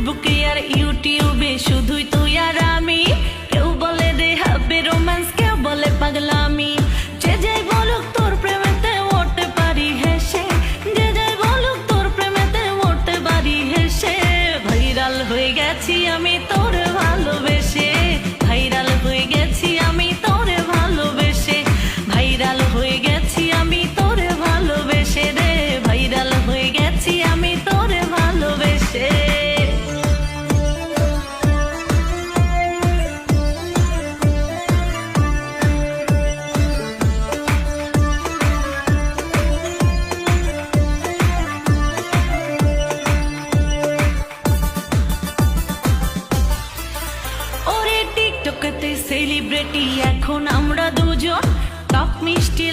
ফেসবুকে আর ইউটিউবে শুধুই তুই আর আমি। কেউ বলে দে হবে রোম্যান্স, কেউ বলে পাগলামি। যে যাই বলুক তোর প্রেমেতে উঠতে পারি হেসে, যে যাই বলুক তোর প্রেমেতে উঠতে পারি হেসে। ভাইরাল হয়ে গেছি আমি তোরে ভালোবেসে, ভাইরাল হয়ে গেছি আমি তোরে ভালোবেসে, ভাইরাল হয়ে গেছি আমি তোরে ভালোবেসে রে, ভাইরাল হয়ে গেছি আমি তোরে ভালোবেসে। ওরে টিকটকেতে সেলিব্রিটি এখন আমরা দুজন, টক মিষ্টি